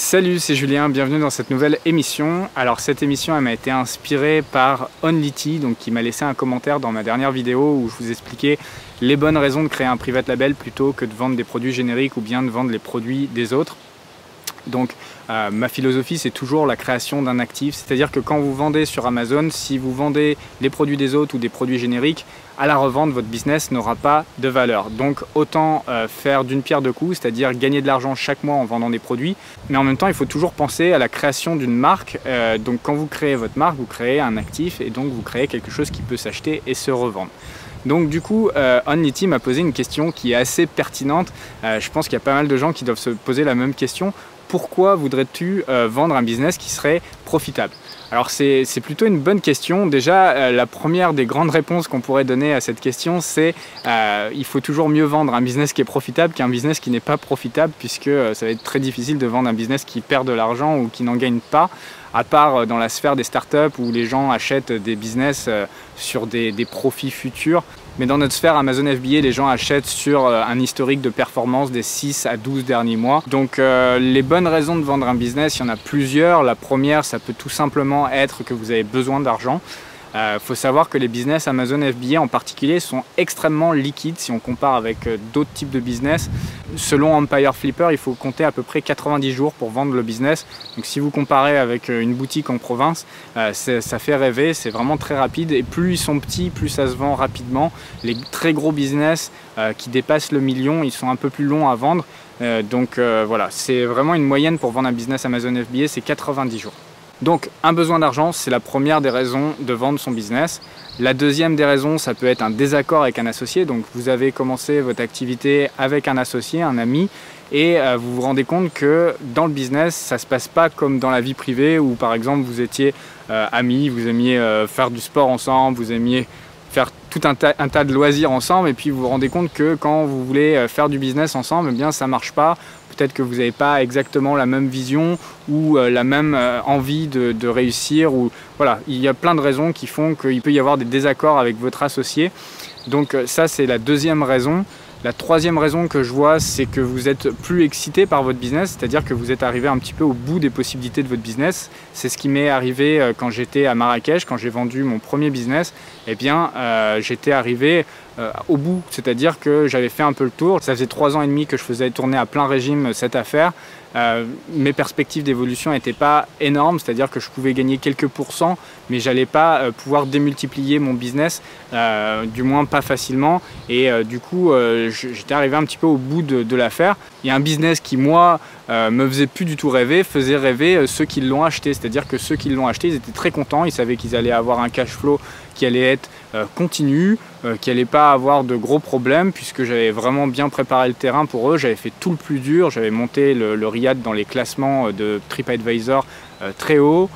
Salut, c'est Julien, bienvenue dans cette nouvelle émission. Alors cette émission elle m'a été inspirée par OnlyT, donc qui m'a laissé un commentaire dans ma dernière vidéo où je vous expliquais les bonnes raisons de créer un private label plutôt que de vendre des produits génériques ou bien de vendre les produits des autres. Donc ma philosophie c'est toujours la création d'un actif, c'est-à-dire que quand vous vendez sur Amazon, si vous vendez les produits des autres ou des produits génériques, à la revente votre business n'aura pas de valeur. Donc autant faire d'une pierre deux coups, c'est-à-dire gagner de l'argent chaque mois en vendant des produits, mais en même temps il faut toujours penser à la création d'une marque. Donc quand vous créez votre marque, vous créez un actif et donc vous créez quelque chose qui peut s'acheter et se revendre. Donc du coup, OnlyT m'a posé une question qui est assez pertinente. Je pense qu'il y a pas mal de gens qui doivent se poser la même question. Pourquoi voudrais-tu vendre un business qui serait profitable? Alors c'est plutôt une bonne question. Déjà, la première des grandes réponses qu'on pourrait donner à cette question, c'est il faut toujours mieux vendre un business qui est profitable qu'un business qui n'est pas profitable, puisque ça va être très difficile de vendre un business qui perd de l'argent ou qui n'en gagne pas, à part dans la sphère des startups où les gens achètent des business sur des profits futurs. Mais dans notre sphère Amazon FBA, les gens achètent sur un historique de performance des 6 à 12 derniers mois. Donc les bonnes raisons de vendre un business, il y en a plusieurs. La première, ça peut tout simplement être que vous avez besoin d'argent. Faut savoir que les business Amazon FBA en particulier sont extrêmement liquides si on compare avec d'autres types de business. Selon Empire Flipper, il faut compter à peu près 90 jours pour vendre le business. Donc si vous comparez avec une boutique en province, ça fait rêver, c'est vraiment très rapide. Et plus ils sont petits, plus ça se vend rapidement. Les très gros business qui dépassent le million, ils sont un peu plus longs à vendre. Voilà, c'est vraiment une moyenne pour vendre un business Amazon FBA, c'est 90 jours. Donc un besoin d'argent, c'est la première des raisons de vendre son business. La deuxième des raisons, ça peut être un désaccord avec un associé. Donc vous avez commencé votre activité avec un associé, un ami, et vous vous rendez compte que dans le business, ça ne se passe pas comme dans la vie privée où par exemple vous étiez amis, vous aimiez faire du sport ensemble, vous aimiez faire tout un tas de loisirs ensemble, et puis vous vous rendez compte que quand vous voulez faire du business ensemble, eh bien ça ne marche pas. Peut-être que vous n'avez pas exactement la même vision ou la même envie de réussir. Ou, voilà, il y a plein de raisons qui font qu'il peut y avoir des désaccords avec votre associé. Donc ça, c'est la deuxième raison. La troisième raison que je vois, c'est que vous êtes plus excité par votre business, c'est-à-dire que vous êtes arrivé un petit peu au bout des possibilités de votre business. C'est ce qui m'est arrivé quand j'étais à Marrakech, quand j'ai vendu mon premier business. Eh bien, j'étais arrivé au bout, c'est-à-dire que j'avais fait un peu le tour. Ça faisait 3 ans et demi que je faisais tourner à plein régime cette affaire. Mes perspectives d'évolution n'étaient pas énormes, c'est-à-dire que je pouvais gagner quelques pourcents, mais j'allais pas pouvoir démultiplier mon business, du moins pas facilement. Et du coup, j'étais arrivé un petit peu au bout de l'affaire. Il y a un business qui, moi, me faisait plus du tout rêver, faisait rêver ceux qui l'ont acheté. C'est-à-dire que ceux qui l'ont acheté, ils étaient très contents, ils savaient qu'ils allaient avoir un cash flow qui allait être continu, qui n'allait pas avoir de gros problèmes, puisque j'avais vraiment bien préparé le terrain pour eux. J'avais fait tout le plus dur, j'avais monté le Riad dans les classements de TripAdvisor très haut.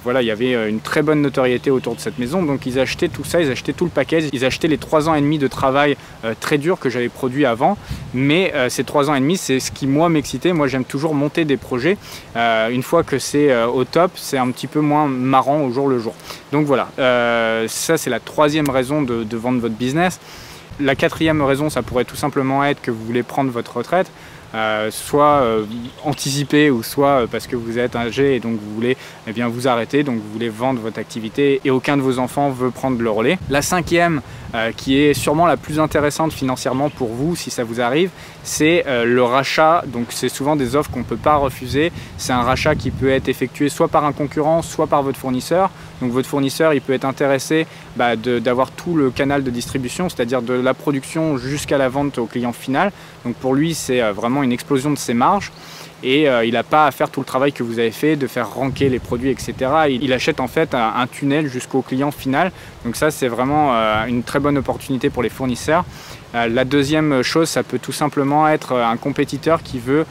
Voilà, il y avait une très bonne notoriété autour de cette maison, donc ils achetaient tout ça, ils achetaient tout le package, ils achetaient les 3 ans et demi de travail très dur que j'avais produit avant. Mais ces 3 ans et demi, c'est ce qui moi m'excitait. Moi j'aime toujours monter des projets. Une fois que c'est au top, c'est un petit peu moins marrant au jour le jour. Donc voilà, ça c'est la troisième raison de vendre votre business. La quatrième raison, ça pourrait tout simplement être que vous voulez prendre votre retraite. Soit anticiper ou soit parce que vous êtes âgé et donc vous voulez vous arrêter, donc vous voulez vendre votre activité et aucun de vos enfants veut prendre le relais. La cinquième, qui est sûrement la plus intéressante financièrement pour vous si ça vous arrive, c'est le rachat. Donc c'est souvent des offres qu'on ne peut pas refuser. C'est un rachat qui peut être effectué soit par un concurrent, soit par votre fournisseur. Donc votre fournisseur, il peut être intéressé d'avoir tout le canal de distribution, c'est-à-dire de la production jusqu'à la vente au client final. Donc pour lui, c'est vraiment une explosion de ses marges. Et il n'a pas à faire tout le travail que vous avez fait, de faire ranker les produits, etc. Il achète en fait un tunnel jusqu'au client final. Donc ça, c'est vraiment une très bonne opportunité pour les fournisseurs. La deuxième chose, ça peut tout simplement être un compétiteur qui veut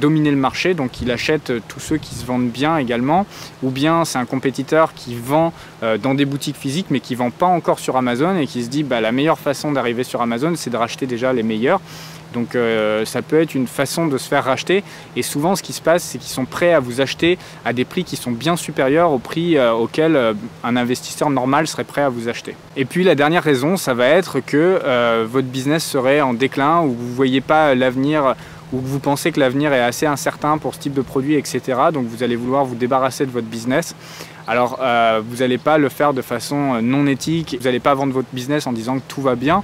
dominer le marché, donc il achète tous ceux qui se vendent bien également, ou bien c'est un compétiteur qui vend dans des boutiques physiques mais qui ne vend pas encore sur Amazon et qui se dit la meilleure façon d'arriver sur Amazon, c'est de racheter déjà les meilleurs. Donc ça peut être une façon de se faire racheter, et souvent ce qui se passe, c'est qu'ils sont prêts à vous acheter à des prix qui sont bien supérieurs au prix auquel un investisseur normal serait prêt à vous acheter. Et puis la dernière raison, ça va être que votre business serait en déclin, ou vous ne voyez pas l'avenir ou que vous pensez que l'avenir est assez incertain pour ce type de produit, etc. Donc vous allez vouloir vous débarrasser de votre business. Alors vous n'allez pas le faire de façon non éthique, vous n'allez pas vendre votre business en disant que tout va bien,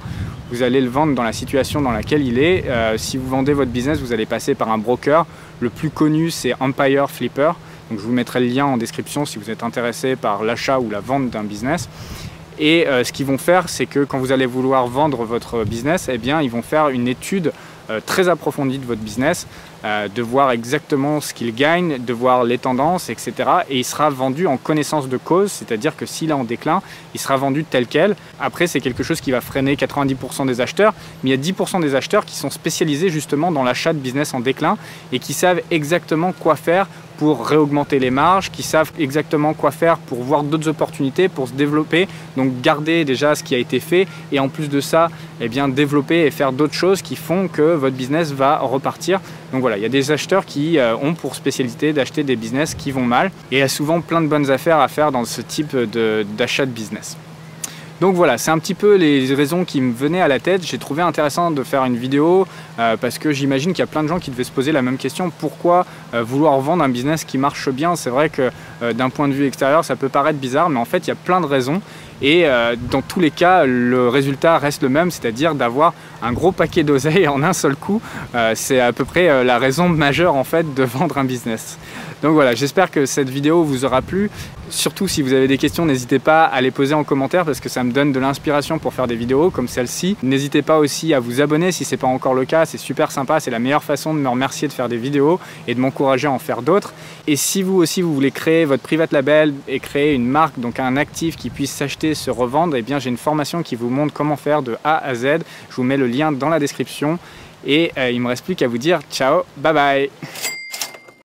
vous allez le vendre dans la situation dans laquelle il est. Si vous vendez votre business, vous allez passer par un broker. Le plus connu, c'est Empire Flipper. Donc je vous mettrai le lien en description si vous êtes intéressé par l'achat ou la vente d'un business. Et ce qu'ils vont faire, c'est que quand vous allez vouloir vendre votre business, eh bien, ils vont faire une étude très approfondie de votre business, de voir exactement ce qu'il gagne, de voir les tendances, etc. Et il sera vendu en connaissance de cause, c'est-à-dire que s'il est en déclin, il sera vendu tel quel. Après, c'est quelque chose qui va freiner 90% des acheteurs, mais il y a 10% des acheteurs qui sont spécialisés justement dans l'achat de business en déclin et qui savent exactement quoi faire pour réaugmenter les marges, qui savent exactement quoi faire pour voir d'autres opportunités, pour se développer, donc garder déjà ce qui a été fait et en plus de ça, eh bien, développer et faire d'autres choses qui font que votre business va repartir. Donc voilà, il y a des acheteurs qui ont pour spécialité d'acheter des business qui vont mal et il y a souvent plein de bonnes affaires à faire dans ce type d'achat de business. Donc voilà, c'est un petit peu les raisons qui me venaient à la tête. J'ai trouvé intéressant de faire une vidéo parce que j'imagine qu'il y a plein de gens qui devaient se poser la même question. Pourquoi vouloir vendre un business qui marche bien? C'est vrai que d'un point de vue extérieur, ça peut paraître bizarre, mais en fait, il y a plein de raisons. Et dans tous les cas, le résultat reste le même, c'est-à-dire d'avoir un gros paquet d'oseille en un seul coup. C'est à peu près la raison majeure en fait de vendre un business. Donc voilà, j'espère que cette vidéo vous aura plu. Surtout si vous avez des questions, n'hésitez pas à les poser en commentaire parce que ça me donne de l'inspiration pour faire des vidéos comme celle-ci. N'hésitez pas aussi à vous abonner si ce n'est pas encore le cas, c'est super sympa, c'est la meilleure façon de me remercier de faire des vidéos et de m'encourager à en faire d'autres. Et si vous aussi vous voulez créer votre private label et créer une marque, donc un actif qui puisse s'acheter, se revendre, eh bien j'ai une formation qui vous montre comment faire de A à Z. Je vous mets le lien dans la description et il ne me reste plus qu'à vous dire ciao, bye bye.